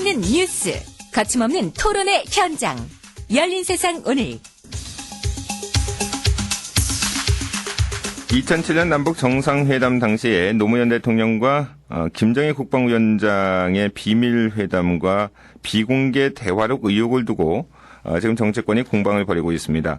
살아있는 뉴스, 거침없는 토론의 현장. 열린 세상 오늘. 2007년 남북 정상회담 당시에 노무현 대통령과 김정일 국방위원장의 비밀 회담과 비공개 대화록 의혹을 두고 지금 정치권이 공방을 벌이고 있습니다.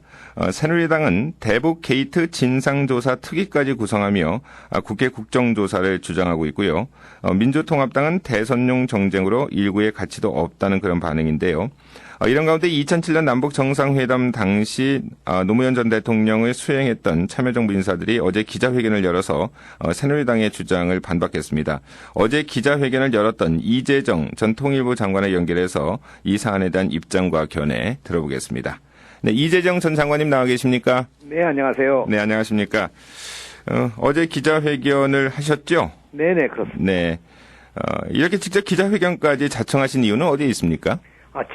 새누리당은 대북 게이트 진상조사 특위까지 구성하며 국회 국정조사를 주장하고 있고요. 민주통합당은 대선용 정쟁으로 일구의 가치도 없다는 그런 반응인데요. 이런 가운데 2007년 남북 정상회담 당시 노무현 전 대통령을 수행했던 참여정부 인사들이 어제 기자회견을 열어서 새누리당의 주장을 반박했습니다. 어제 기자회견을 열었던 이재정 전 통일부 장관을 연결해서 이 사안에 대한 입장과 견해 들어보겠습니다. 네, 이재정 전 장관님 나와 계십니까? 네, 안녕하세요. 네, 안녕하십니까? 어제 기자회견을 하셨죠? 네네, 그렇습니다. 네. 이렇게 직접 기자회견까지 자청하신 이유는 어디에 있습니까?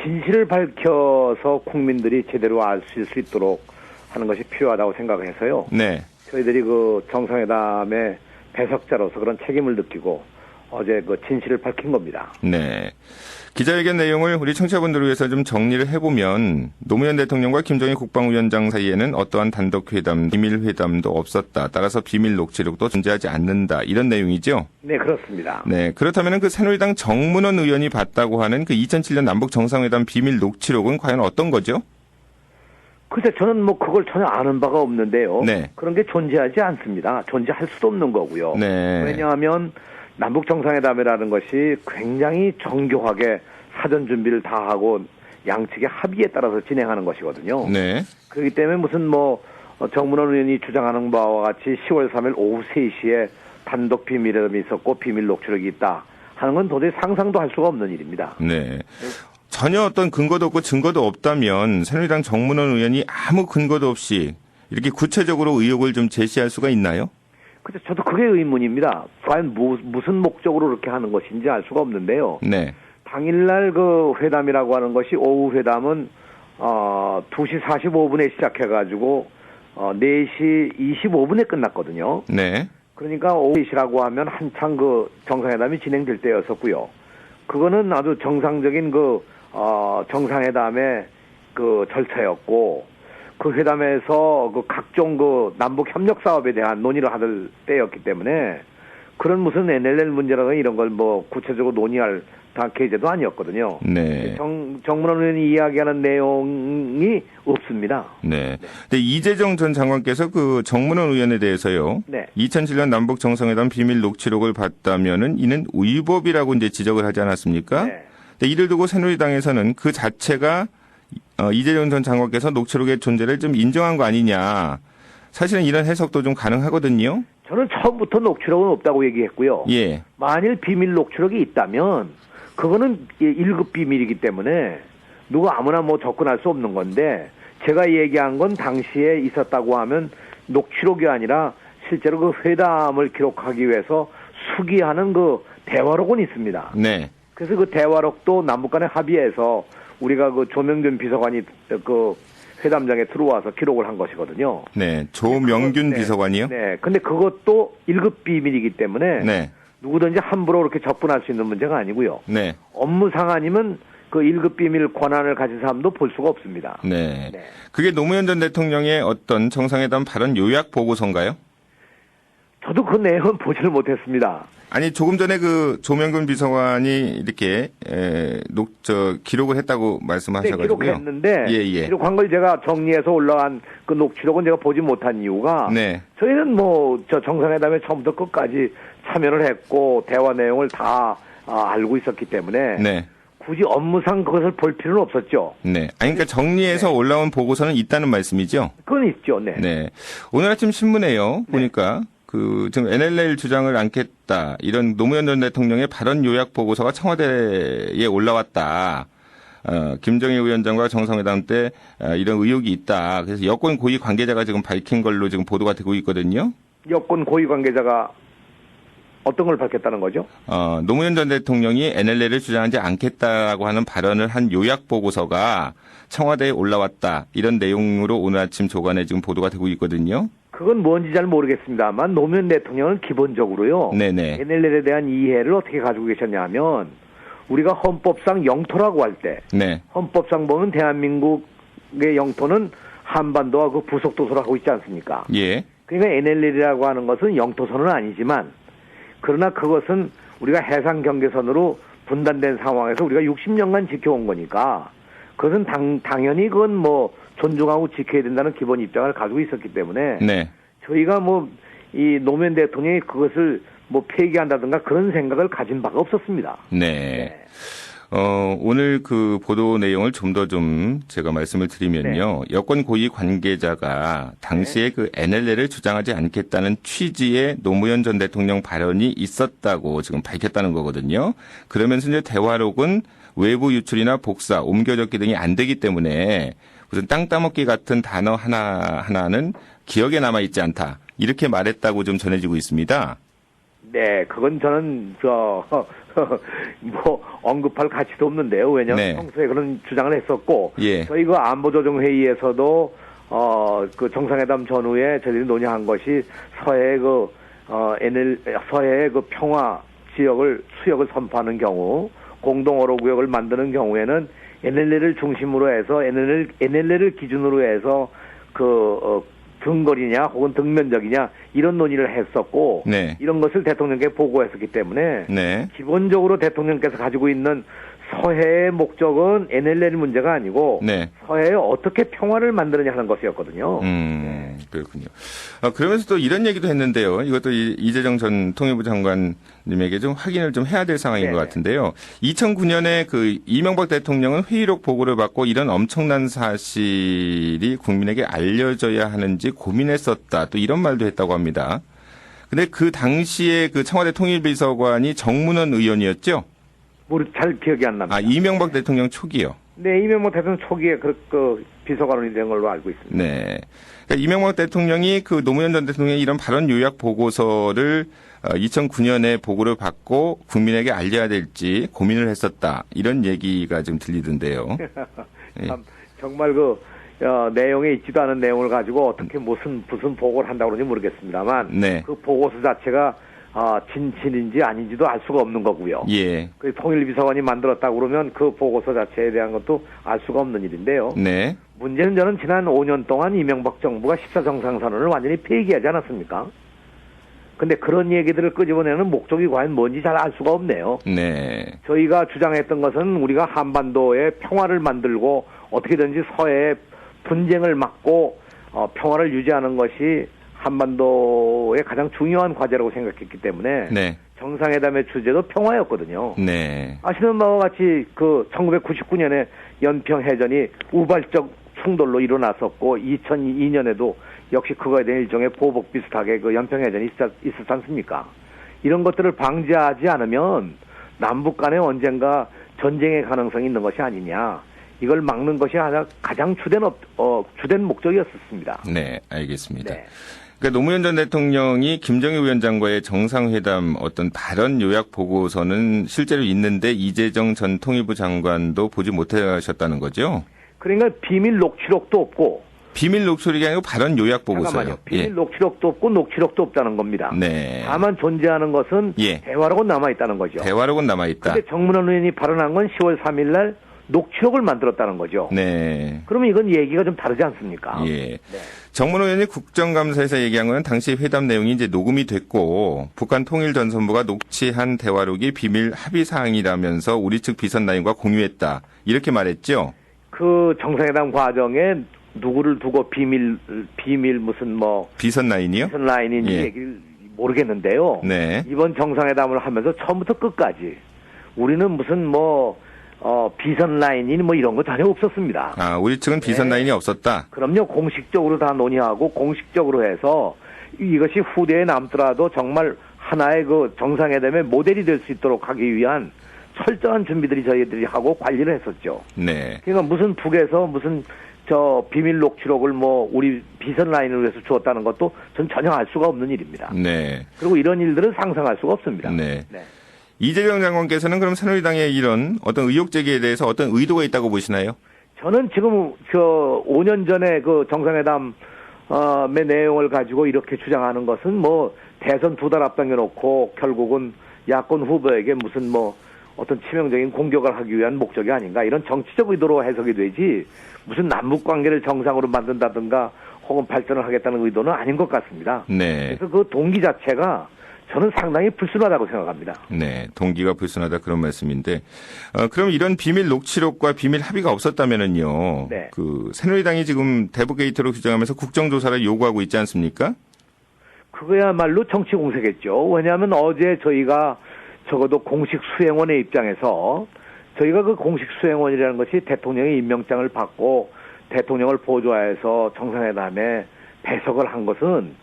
진실을 밝혀서 국민들이 제대로 알 수 있도록 하는 것이 필요하다고 생각해서요. 네. 저희들이 그 정상회담의 배석자로서 그런 책임을 느끼고 어제 그 진실을 밝힌 겁니다. 네. 기자회견 내용을 우리 청취자분들을 위해서 좀 정리를 해보면 노무현 대통령과 김정일 국방위원장 사이에는 어떠한 단독회담, 비밀회담도 없었다. 따라서 비밀 녹취록도 존재하지 않는다. 이런 내용이죠? 네, 그렇습니다. 네. 그렇다면 그 새누리당 정문원 의원이 봤다고 하는 그 2007년 남북 정상회담 비밀 녹취록은 과연 어떤 거죠? 글쎄, 저는 뭐 그걸 전혀 아는 바가 없는데요. 네. 그런 게 존재하지 않습니다. 존재할 수도 없는 거고요. 네. 왜냐하면 남북 정상회담이라는 것이 굉장히 정교하게 사전 준비를 다 하고 양측의 합의에 따라서 진행하는 것이거든요. 네. 그렇기 때문에 무슨 정문원 의원이 주장하는 바와 같이 10월 3일 오후 3시에 단독 비밀회담이 있었고 비밀 녹취록이 있다 하는 건 도저히 상상도 할 수가 없는 일입니다. 네. 전혀 어떤 근거도 없고 증거도 없다면 새누리당 정문원 의원이 아무 근거도 없이 이렇게 구체적으로 의혹을 좀 제시할 수가 있나요? 그래서 저도 그게 의문입니다. 과연 무슨 목적으로 그렇게 하는 것인지 알 수가 없는데요. 네. 당일날 그 회담이라고 하는 것이 오후 회담은 2시 45분에 시작해가지고 4시 25분에 끝났거든요. 네. 그러니까 오후 4시라고 하면 한창 그 정상회담이 진행될 때였었고요. 그거는 아주 정상적인 정상회담의 그 절차였고, 그 회담에서 그 각종 그 남북 협력 사업에 대한 논의를 하던 때였기 때문에 그런 무슨 NLL 문제라든가 이런 걸 구체적으로 논의할 다 계제도 아니었거든요. 네. 정문원 의원이 이야기하는 내용이 없습니다. 네. 근데 이재정 전 장관께서 그 정문원 의원에 대해서요. 네. 2007년 남북 정상회담 비밀 녹취록을 봤다면은 이는 위법이라고 이제 지적을 하지 않았습니까? 네. 근데 이를 두고 새누리당에서는 그 자체가 이재정 전 장관께서 녹취록의 존재를 좀 인정한 거 아니냐. 사실은 이런 해석도 좀 가능하거든요. 저는 처음부터 녹취록은 없다고 얘기했고요. 예. 만일 비밀 녹취록이 있다면 그거는 1급 비밀이기 때문에 누가 아무나 접근할 수 없는 건데, 제가 얘기한 건 당시에 있었다고 하면 녹취록이 아니라 실제로 그 회담을 기록하기 위해서 수기하는 그 대화록은 있습니다. 네. 그래서 그 대화록도 남북 간의 합의해서 우리가 그 조명균 비서관이 그 회담장에 들어와서 기록을 한 것이거든요. 네. 조명균 비서관이요? 네. 근데 그것도 1급 비밀이기 때문에 네. 누구든지 함부로 그렇게 접근할 수 있는 문제가 아니고요. 네. 업무상 아니면 그 1급 비밀 권한을 가진 사람도 볼 수가 없습니다. 네. 네. 그게 노무현 전 대통령의 어떤 정상회담 발언 요약 보고서인가요? 저도 그 내용은 보지를 못했습니다. 아니, 조금 전에 그 조명근 비서관이 이렇게 기록을 했다고 네, 말씀하셔가지고요. 기록했는데 예. 기록한 걸 제가 정리해서 올라간 그 녹취록은 제가 보지 못한 이유가, 네. 저희는 정상회담에 처음부터 끝까지 참여를 했고 대화 내용을 다 알고 있었기 때문에 네. 굳이 업무상 그것을 볼 필요는 없었죠. 네. 아니, 그러니까 정리해서 올라온 보고서는 있다는 말씀이죠? 그건 있죠. 네. 네. 오늘 아침 신문에요. 보니까 지금 NLL 주장을 않겠다. 이런 노무현 전 대통령의 발언 요약 보고서가 청와대에 올라왔다. 김정일 위원장과 정상회담 때 이런 의혹이 있다. 그래서 여권 고위 관계자가 지금 밝힌 걸로 지금 보도가 되고 있거든요. 여권 고위 관계자가 어떤 걸 밝혔다는 거죠? 노무현 전 대통령이 NLL을 주장하지 않겠다라고 하는 발언을 한 요약 보고서가 청와대에 올라왔다. 이런 내용으로 오늘 아침 조간에 지금 보도가 되고 있거든요. 그건 뭔지 잘 모르겠습니다만 노무현 대통령은 기본적으로요. 네네. NLL에 대한 이해를 어떻게 가지고 계셨냐 하면 우리가 헌법상 영토라고 할 때 네. 헌법상 보면 대한민국의 영토는 한반도와 그 부속도서를 하고 있지 않습니까? 예. 그러니까 NLL이라고 하는 것은 영토선은 아니지만 그러나 그것은 우리가 해상 경계선으로 분단된 상황에서 우리가 60년간 지켜온 거니까 그것은 당연히 그건 뭐 존중하고 지켜야 된다는 기본 입장을 가지고 있었기 때문에 네. 저희가 뭐 이 노무현 대통령이 그것을 뭐 폐기한다든가 그런 생각을 가진 바가 없었습니다. 네. 오늘 그 보도 내용을 좀 더 제가 말씀을 드리면요. 여권 고위 관계자가 당시에 그 NLL을 주장하지 않겠다는 취지의 노무현 전 대통령 발언이 있었다고 지금 밝혔다는 거거든요. 그러면서 이제 대화록은 외부 유출이나 복사, 옮겨졌기 등이 안 되기 때문에 무슨 땅 따먹기 같은 단어 하나는 기억에 남아있지 않다. 이렇게 말했다고 좀 전해지고 있습니다. 네, 그건 저는 뭐 언급할 가치도 없는데요. 왜냐하면 네. 평소에 그런 주장을 했었고 예. 저희 그 안보조정회의에서도 그 정상회담 전후에 저희들이 논의한 것이 서해의 서해의 그 평화 수역을 선포하는 경우 공동어로 구역을 만드는 경우에는 NLL을 중심으로 해서 NLL을 기준으로 해서 등거리냐 혹은 등면적이냐 이런 논의를 했었고 네. 이런 것을 대통령께 보고했었기 때문에 네. 기본적으로 대통령께서 가지고 있는 서해의 목적은 NLL 문제가 아니고 네. 서해에 어떻게 평화를 만드느냐 하는 것이었거든요. 그렇군요. 그러면서 또 이런 얘기도 했는데요. 이것도 이재정 전 통일부 장관님에게 좀 확인을 좀 해야 될 상황인 것 같은데요. 2009년에 그 이명박 대통령은 회의록 보고를 받고 이런 엄청난 사실이 국민에게 알려져야 하는지 고민했었다. 또 이런 말도 했다고 합니다. 근데 그 당시에 그 청와대 통일비서관이 정문원 의원이었죠? 잘 기억이 안 납니다. 이명박 대통령 초기요. 네, 이명박 대통령 초기에 그 비서관이 된 걸로 알고 있습니다. 네. 그러니까 이명박 대통령이 그 노무현 전 대통령의 이런 발언 요약 보고서를 2009년에 보고를 받고 국민에게 알려야 될지 고민을 했었다. 이런 얘기가 좀 들리던데요. 참, 정말 내용에 있지도 않은 내용을 가지고 어떻게 무슨 보고를 한다고 그러는지 모르겠습니다만 네. 그 보고서 자체가 진실인지 아닌지도 알 수가 없는 거고요. 예. 그 통일비서관이 만들었다고 그러면 그 보고서 자체에 대한 것도 알 수가 없는 일인데요. 네. 문제는 저는 지난 5년 동안 이명박 정부가 14정상선언을 완전히 폐기하지 않았습니까? 근데 그런 얘기들을 끄집어내는 목적이 과연 뭔지 잘 알 수가 없네요. 네. 저희가 주장했던 것은 우리가 한반도에 평화를 만들고 어떻게든지 서해의 분쟁을 막고 평화를 유지하는 것이 한반도의 가장 중요한 과제라고 생각했기 때문에 네. 정상회담의 주제도 평화였거든요. 네. 아시는 바와 같이 1999년에 연평해전이 우발적 충돌로 일어났었고 2002년에도 역시 그거에 대한 일종의 보복 비슷하게 연평해전이 있었지 않습니까? 이런 것들을 방지하지 않으면 남북 간에 언젠가 전쟁의 가능성이 있는 것이 아니냐. 이걸 막는 것이 가장 주된 목적이었습니다. 네, 알겠습니다. 네. 그러니까 노무현 전 대통령이 김정일 위원장과의 정상회담 어떤 발언 요약 보고서는 실제로 있는데 이재정 전 통일부 장관도 보지 못하셨다는 거죠? 그러니까 비밀 녹취록도 없고 비밀 녹취록이 아니고 발언 요약 보고서요. 잠깐만요. 비밀 녹취록도 없고 녹취록도 없다는 겁니다. 네. 다만 존재하는 것은 예. 대화록은 남아있다는 거죠. 대화록은 남아있다. 근데 정문원 의원이 발언한 건 10월 3일 날 녹취록을 만들었다는 거죠. 네. 그러면 이건 얘기가 좀 다르지 않습니까? 예. 네. 정문호 의원이 국정감사에서 얘기한 거는 당시 회담 내용이 이제 녹음이 됐고 북한 통일전선부가 녹취한 대화록이 비밀 합의 사항이라면서 우리 측 비선라인과 공유했다. 이렇게 말했죠. 그 정상회담 과정에 누구를 두고 비밀 비선라인이요? 비선 라인인지 예. 얘기를 모르겠는데요. 네. 이번 정상회담을 하면서 처음부터 끝까지 우리는 무슨 비선 라인이 이런 거 전혀 없었습니다. 우리 측은 비선라인이 없었다. 그럼요. 공식적으로 다 논의하고 공식적으로 해서 이것이 후대에 남더라도 정말 하나의 정상회담의 모델이 될 수 있도록 하기 위한 철저한 준비들이 저희들이 하고 관리를 했었죠. 네. 그러니까 무슨 북에서 무슨 비밀 녹취록을 우리 비선 라인을 위해서 주었다는 것도 전 전혀 알 수가 없는 일입니다. 네. 그리고 이런 일들은 상상할 수가 없습니다. 네. 이재명 장관께서는 그럼 새누리당의 이런 어떤 의혹 제기에 대해서 어떤 의도가 있다고 보시나요? 저는 지금 5년 전에 그 정상회담의 내용을 가지고 이렇게 주장하는 것은 대선 2달 앞당겨 놓고 결국은 야권 후보에게 무슨 어떤 치명적인 공격을 하기 위한 목적이 아닌가 이런 정치적 의도로 해석이 되지 무슨 남북 관계를 정상으로 만든다든가 혹은 발전을 하겠다는 의도는 아닌 것 같습니다. 네. 그래서 그 동기 자체가 저는 상당히 불순하다고 생각합니다. 네. 동기가 불순하다 그런 말씀인데, 그럼 이런 비밀 녹취록과 비밀 합의가 없었다면은요. 네. 그 새누리당이 지금 대북 게이트로 규정하면서 국정조사를 요구하고 있지 않습니까? 그거야말로 정치 공세겠죠. 왜냐하면 어제 저희가 적어도 공식 수행원의 입장에서 저희가 그 공식 수행원이라는 것이 대통령의 임명장을 받고 대통령을 보좌해서 정상회담에 배석을 한 것은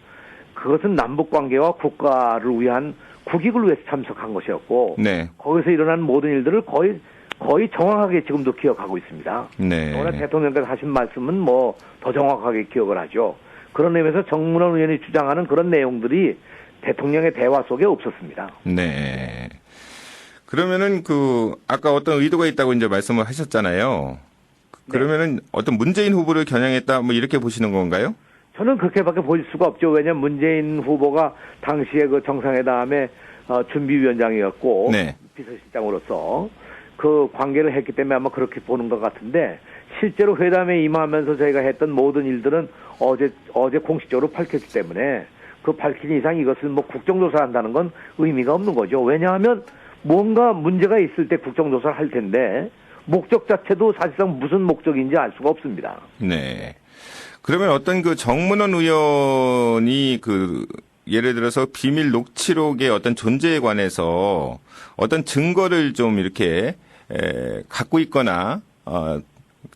그것은 남북관계와 국가를 위한 국익을 위해서 참석한 것이었고 네. 거기서 일어난 모든 일들을 거의 정확하게 지금도 기억하고 있습니다. 네. 워낙 대통령께서 하신 말씀은 뭐 더 정확하게 기억을 하죠. 그런 의미에서 정문원 의원이 주장하는 그런 내용들이 대통령의 대화 속에 없었습니다. 네. 그러면은 아까 어떤 의도가 있다고 이제 말씀을 하셨잖아요. 그러면은 어떤 문재인 후보를 겨냥했다 뭐 이렇게 보시는 건가요? 저는 그렇게밖에 볼 수가 없죠. 왜냐하면 문재인 후보가 당시에 그 정상회담의 준비위원장이었고 네. 비서실장으로서 그 관계를 했기 때문에 아마 그렇게 보는 것 같은데 실제로 회담에 임하면서 저희가 했던 모든 일들은 어제 공식적으로 밝혔기 때문에 그 밝힌 이상 이것을 뭐 국정조사한다는 건 의미가 없는 거죠. 왜냐하면 뭔가 문제가 있을 때 국정조사를 할 텐데 목적 자체도 사실상 무슨 목적인지 알 수가 없습니다. 네. 그러면 어떤 그 정문원 의원이 예를 들어서 비밀 녹취록의 어떤 존재에 관해서 어떤 증거를 좀 이렇게 갖고 있거나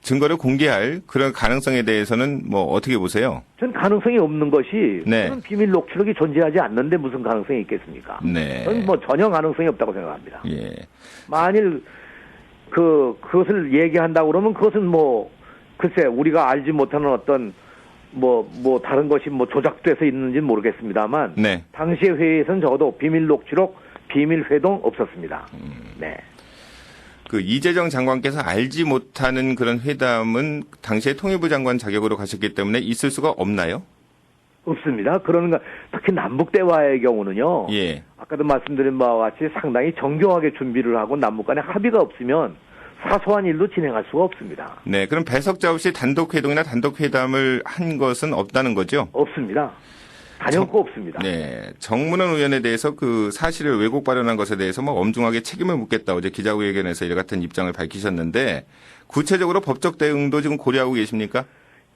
증거를 공개할 그런 가능성에 대해서는 뭐 어떻게 보세요? 전 가능성이 없는 것이 네. 그런 비밀 녹취록이 존재하지 않는데 무슨 가능성이 있겠습니까? 네. 저는 뭐 전혀 가능성이 없다고 생각합니다. 예. 만일 그것을 얘기한다고 그러면 그것은 뭐 글쎄 우리가 알지 못하는 어떤 뭐 다른 것이 뭐 조작돼서 있는지는 모르겠습니다만 네. 당시의 회의에서는 적어도 비밀 녹취록, 비밀 회동 없었습니다. 네. 이재정 장관께서 알지 못하는 그런 회담은 당시에 통일부 장관 자격으로 가셨기 때문에 있을 수가 없나요? 없습니다. 그러는가 특히 남북 대화의 경우는요. 예. 아까도 말씀드린 바와 같이 상당히 정교하게 준비를 하고 남북 간에 합의가 없으면 사소한 일도 진행할 수가 없습니다. 네. 그럼 배석자 없이 단독 회동이나 단독 회담을 한 것은 없다는 거죠? 없습니다. 단연코 없습니다. 네. 정문원 의원에 대해서 그 사실을 왜곡 발언한 것에 대해서 뭐 엄중하게 책임을 묻겠다. 어제 기자회견에서 이와 같은 입장을 밝히셨는데 구체적으로 법적 대응도 지금 고려하고 계십니까?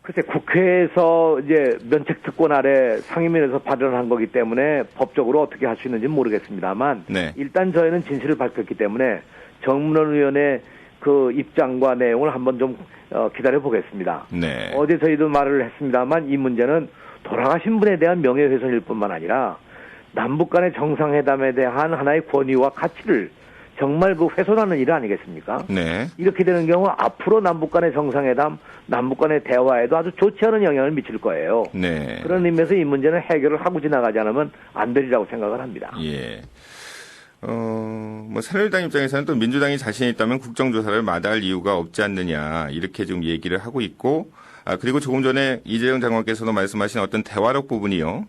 글쎄 국회에서 이제 면책특권 아래 상임위에서 발언한 거기 때문에 법적으로 어떻게 할 수 있는지 모르겠습니다만 네. 일단 저희는 진실을 밝혔기 때문에 정문원 의원의 그 입장과 내용을 한번 좀 기다려 보겠습니다. 네. 어제 저희도 말을 했습니다만 이 문제는 돌아가신 분에 대한 명예훼손일 뿐만 아니라 남북 간의 정상회담에 대한 하나의 권위와 가치를 정말 훼손하는 일 아니겠습니까? 네. 이렇게 되는 경우 앞으로 남북 간의 정상회담, 남북 간의 대화에도 아주 좋지 않은 영향을 미칠 거예요. 네. 그런 의미에서 이 문제는 해결을 하고 지나가지 않으면 안 되리라고 생각을 합니다. 예. 새누리당 입장에서는 또 민주당이 자신이 있다면 국정조사를 마다할 이유가 없지 않느냐, 이렇게 좀 얘기를 하고 있고, 그리고 조금 전에 이재용 장관께서도 말씀하신 어떤 대화록 부분이요.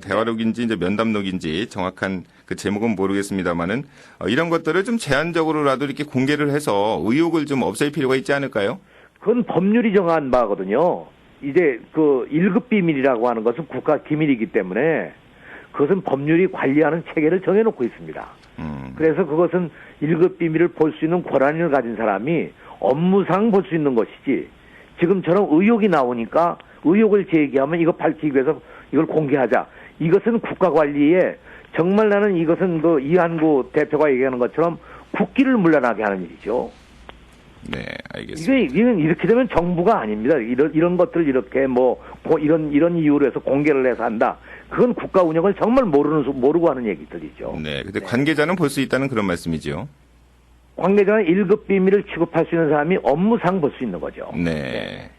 대화록인지 이제 면담록인지 정확한 그 제목은 모르겠습니다만은, 이런 것들을 좀 제한적으로라도 이렇게 공개를 해서 의혹을 좀 없앨 필요가 있지 않을까요? 그건 법률이 정한 바거든요. 이제 그 1급 비밀이라고 하는 것은 국가 기밀이기 때문에 그것은 법률이 관리하는 체계를 정해놓고 있습니다. 그래서 그것은 1급 비밀을 볼 수 있는 권한을 가진 사람이 업무상 볼 수 있는 것이지 지금처럼 의혹이 나오니까 의혹을 제기하면 이거 밝히기 위해서 이걸 공개하자. 이것은 국가 관리에 정말 나는 이것은 그 이한구 대표가 얘기하는 것처럼 국기를 물러나게 하는 일이죠. 네, 알겠습니다. 이건 이렇게 되면 정부가 아닙니다. 이런 것들을 이렇게 이런 이유로 해서 공개를 해서 한다. 그건 국가 운영을 정말 모르고 하는 얘기들이죠. 네, 근데 관계자는 볼 수 있다는 그런 말씀이죠. 관계자는 1급 비밀을 취급할 수 있는 사람이 업무상 볼 수 있는 거죠. 네.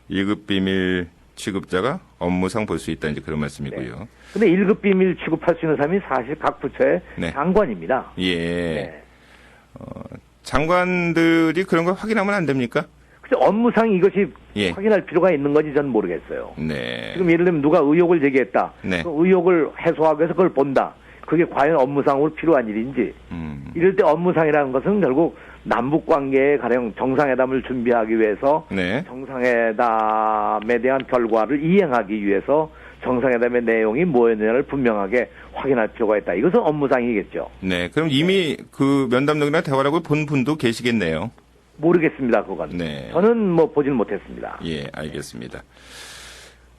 1급 비밀 취급자가 업무상 볼 수 있다, 이제 그런 말씀이고요. 근데 1급 비밀 취급할 수 있는 사람이 사실 각 부처의 네. 장관입니다. 예. 네. 장관들이 그런 걸 확인하면 안 됩니까? 그래서 업무상 이것이 예. 확인할 필요가 있는 건지 저는 모르겠어요. 네. 지금 예를 들면 누가 의혹을 제기했다. 네. 그 의혹을 해소하기 위해서 그걸 본다. 그게 과연 업무상으로 필요한 일인지. 이럴 때 업무상이라는 것은 결국 남북 관계에 가령 정상회담을 준비하기 위해서 네. 정상회담에 대한 결과를 이행하기 위해서 정상회담의 내용이 뭐였느냐를 분명하게 확인할 필요가 있다. 이것은 업무상이겠죠. 네. 그럼 이미 그 면담록이나 대화록을 본 분도 계시겠네요. 모르겠습니다, 그건. 네. 저는 뭐 보질 못했습니다. 예, 알겠습니다.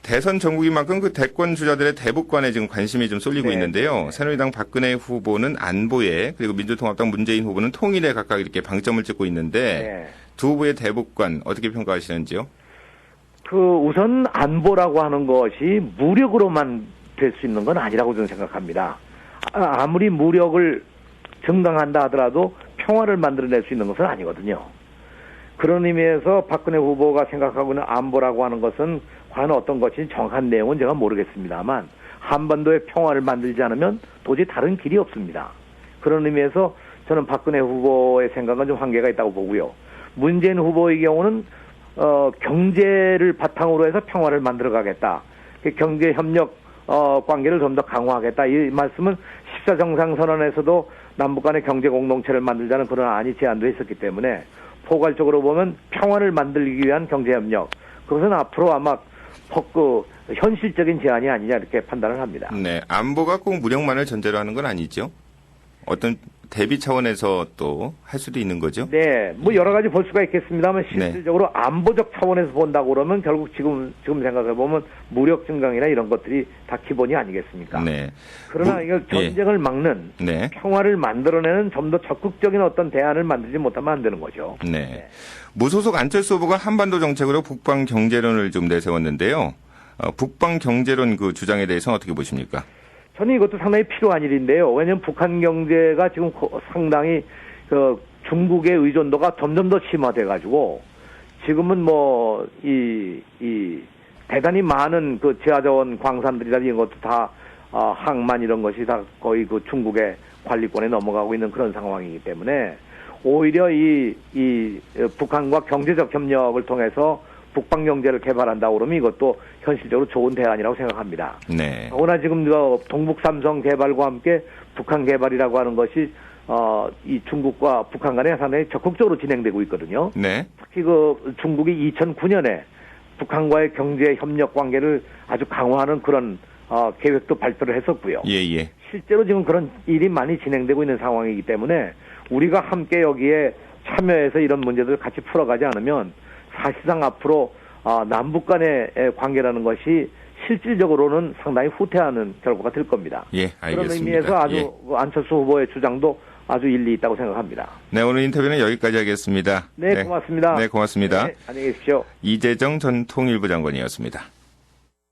대선 전국인 만큼 그 대권 주자들의 대북관에 지금 관심이 좀 쏠리고 네, 있는데요. 네. 새누리당 박근혜 후보는 안보에, 그리고 민주통합당 문재인 후보는 통일에 각각 이렇게 방점을 찍고 있는데 네. 두 후보의 대북관 어떻게 평가하시는지요? 우선 안보라고 하는 것이 무력으로만 될 수 있는 건 아니라고 저는 생각합니다. 아무리 무력을 증강한다 하더라도 평화를 만들어낼 수 있는 것은 아니거든요. 그런 의미에서 박근혜 후보가 생각하고 있는 안보라고 하는 것은 과연 어떤 것인지 정확한 내용은 제가 모르겠습니다만 한반도의 평화를 만들지 않으면 도저히 다른 길이 없습니다. 그런 의미에서 저는 박근혜 후보의 생각은 좀 한계가 있다고 보고요. 문재인 후보의 경우는 경제를 바탕으로 해서 평화를 만들어 가겠다. 경제 협력 관계를 좀 더 강화하겠다. 이 말씀은 14정상선언에서도 남북 간의 경제 공동체를 만들자는 그런 안이 제안도 있었기 때문에 포괄적으로 보면 평화를 만들기 위한 경제 협력. 그것은 앞으로 아마 현실적인 제안이 아니냐 이렇게 판단을 합니다. 네. 안보가 꼭 무력만을 전제로 하는 건 아니죠? 어떤 대비 차원에서 또 할 수도 있는 거죠? 네, 뭐 여러 가지 볼 수가 있겠습니다만 실질적으로 안보적 차원에서 본다고 그러면 결국 지금 생각해 보면 무력 증강이나 이런 것들이 다 기본이 아니겠습니까? 네. 그러나 이거 전쟁을 막는 네. 평화를 만들어내는 좀 더 적극적인 어떤 대안을 만들지 못하면 안 되는 거죠. 네. 무소속 안철수 후보가 한반도 정책으로 북방 경제론을 좀 내세웠는데요. 북방 경제론 그 주장에 대해서는 어떻게 보십니까? 저는 이것도 상당히 필요한 일인데요. 왜냐하면 북한 경제가 지금 상당히 중국의 의존도가 점점 더 심화돼가지고 지금은 대단히 많은 그 지하자원 광산들이나 이런 것도 다 항만 이런 것이 다 거의 그 중국의 관리권에 넘어가고 있는 그런 상황이기 때문에 오히려 이 북한과 경제적 협력을 통해서 북방 경제를 개발한다고 그러면 이것도 현실적으로 좋은 대안이라고 생각합니다. 네. 더구나 지금 동북 삼성 개발과 함께 북한 개발이라고 하는 것이 이 중국과 북한 간에 상당히 적극적으로 진행되고 있거든요. 네. 특히 그 중국이 2009년에 북한과의 경제 협력 관계를 아주 강화하는 그런 계획도 발표를 했었고요. 예. 실제로 지금 그런 일이 많이 진행되고 있는 상황이기 때문에 우리가 함께 여기에 참여해서 이런 문제들을 같이 풀어가지 않으면 사실상 앞으로 남북 간의 관계라는 것이 실질적으로는 상당히 후퇴하는 결과가 될 겁니다. 예, 알겠습니다. 그런 의미에서 아주 안철수 후보의 주장도 아주 일리 있다고 생각합니다. 네, 오늘 인터뷰는 여기까지 하겠습니다. 네, 고맙습니다. 네, 고맙습니다. 네, 안녕히 계십시오. 이재정 전 통일부 장관이었습니다.